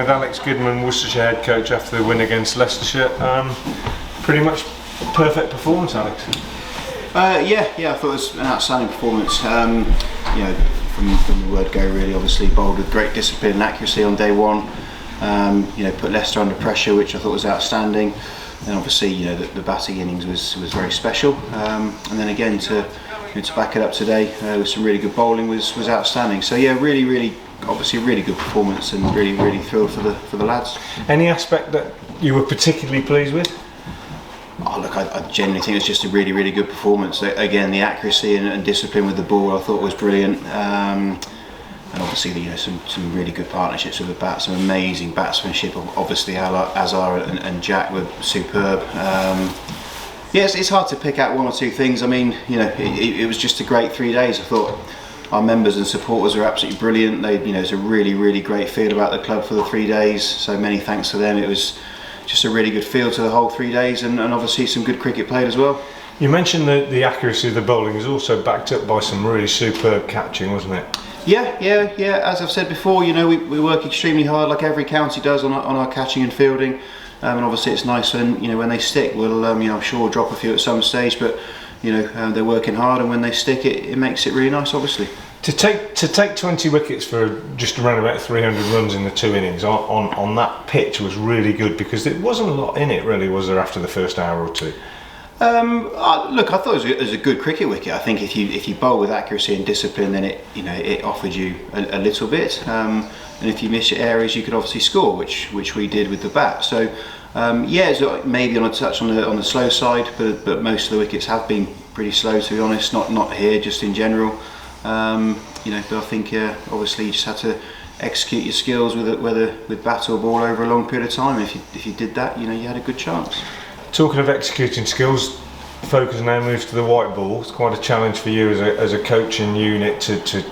with Alex Gidman, Worcestershire head coach after the win against Leicestershire. Pretty much perfect performance, Alex. Yeah, I thought it was an outstanding performance. From the word go, really, obviously bowled with great discipline and accuracy on day one. Put Leicester under pressure, which I thought was outstanding. And obviously, the batting innings was very special. And then again to back it up today with some really good bowling was outstanding. So yeah, really, obviously a really good performance, and really thrilled for the lads. Any aspect that you were particularly pleased with? Oh, look, I genuinely think it's just a really good performance. Again, the accuracy and discipline with the ball I thought was brilliant. And obviously, some really good partnerships with the bat, some amazing batsmanship. Obviously, Azhar and Jack were superb. Yes, it's hard to pick out one or two things. I mean, it was just a great 3 days. I thought our members and supporters were absolutely brilliant. It's a really great feel about the club for the 3 days. So many thanks to them. It was just a really good feel to the whole 3 days, and obviously some good cricket played as well. You mentioned that the accuracy of the bowling is also backed up by some really superb catching, wasn't it? Yeah. As I've said before, we work extremely hard, like every county does, on our catching and fielding. And obviously it's nice when they stick. I'm sure we'll drop a few at some stage, but they're working hard, and when they stick, it makes it really nice, obviously. To take 20 wickets for just around about 300 runs in the 2 innings on that pitch was really good, because there wasn't a lot in it, really, was there, after the first hour or two? Look, I thought it was a good cricket wicket. I think if you bowl with accuracy and discipline, then it offered you a little bit. And if you miss your areas, you could obviously score, which we did with the bat. So it's maybe on a touch on the slow side, but most of the wickets have been pretty slow, to be honest. Not here, just in general. But I think obviously you just had to execute your skills whether with bat or ball over a long period of time. If you did that, you had a good chance. Talking of executing skills, focus now moves to the white ball. It's quite a challenge for you as a coaching unit to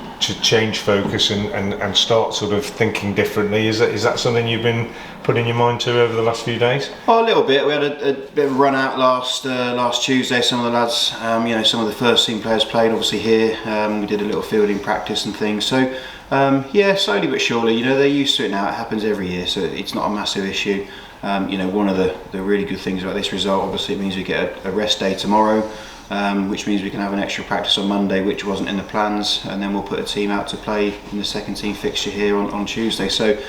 change focus and start sort of thinking differently. Is that something you've been putting your mind to over the last few days? Oh, a little bit. We had a bit of a run out last Tuesday. Some of the lads, some of the first team players played obviously here. We did a little fielding practice and things. So slowly but surely, they're used to it now. It happens every year, so it's not a massive issue. One of the really good things about this result, obviously, it means we get a rest day tomorrow, which means we can have an extra practice on Monday, which wasn't in the plans, and then we'll put a team out to play in the second team fixture here on Tuesday. So,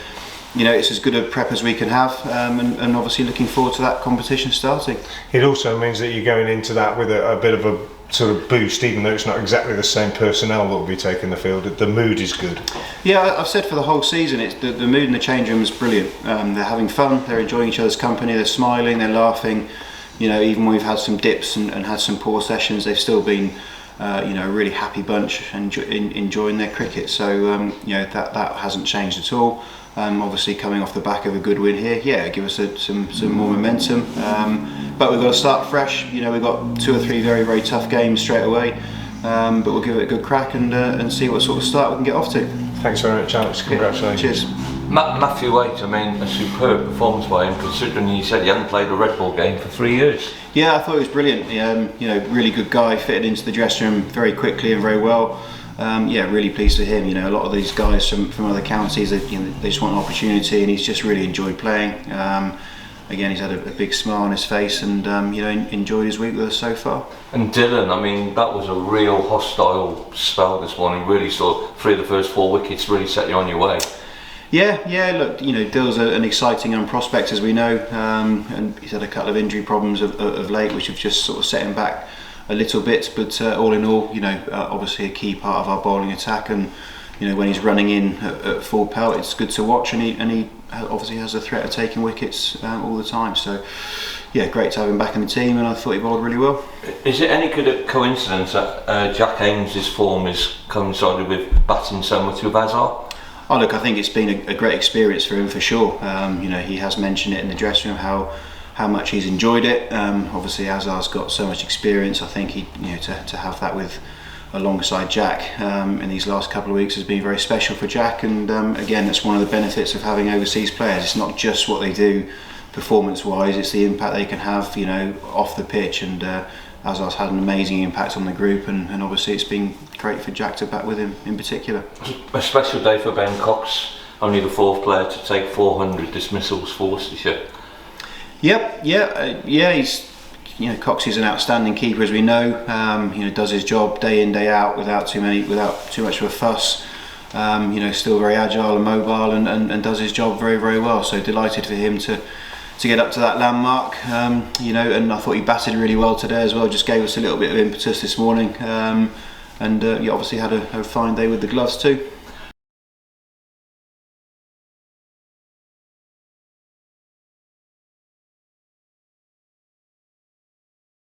it's as good a prep as we can have, and obviously looking forward to that competition starting. It also means that you're going into that with a bit of a sort of boost, even though it's not exactly the same personnel that will be taking the field. The mood is good. Yeah, I've said for the whole season, it's the mood in the change room is brilliant. They're having fun, they're enjoying each other's company, they're smiling, they're laughing. Even when we've had some dips and had some poor sessions, they've still been a really happy bunch and enjoying their cricket. So that hasn't changed at all. Obviously coming off the back of a good win here, give us some more momentum. But we've got to start fresh. We've got 2 or 3 very tough games straight away. But we'll give it a good crack and see what sort of start we can get off to. Thanks very much, Alex. Congratulations. Cheers. Matthew Waite, a superb performance by him, considering he said he hadn't played a red ball game for 3 years. Yeah, I thought he was brilliant. Really good guy, fitted into the dressing room very quickly and very well. Really pleased for him. A lot of these guys from other counties, they just want an opportunity, and he's just really enjoyed playing. Again, he's had a big smile on his face, and enjoyed his week with us so far. And Dylan, that was a real hostile spell this morning. Really saw 3 of the first 4 wickets really set you on your way. Yeah. Look, Dill's an exciting young prospect, as we know, and he's had a couple of injury problems of late, which have just sort of set him back a little bit. But all in all, obviously a key part of our bowling attack, and when he's running in at full pelt, it's good to watch, and he obviously has a threat of taking wickets all the time. So great to have him back in the team, and I thought he bowled really well. Is it any good a coincidence that Jack Haynes' form is coincided with batting so much with Azhar? Oh, look, I think it's been a great experience for him, for sure. He has mentioned it in the dressing room how much he's enjoyed it. Obviously Azhar's got so much experience. I think to have that alongside Jack in these last couple of weeks has been very special for Jack, and again, that's one of the benefits of having overseas players. It's not just what they do performance wise, it's the impact they can have off the pitch, and Azhar's had an amazing impact on the group, and obviously it's been great for Jack to bat with him in particular. A special day for Ben Cox. only the 4th player to take 400 dismissals for Worcestershire. Yep, yeah, he's, Cox is an outstanding keeper, as we know. Does his job day in, day out without too much of a fuss. Still very agile and mobile, and does his job very, very well. So delighted for him to get up to that landmark. And I thought he batted really well today as well. Just gave us a little bit of impetus this morning. He obviously had a fine day with the gloves too.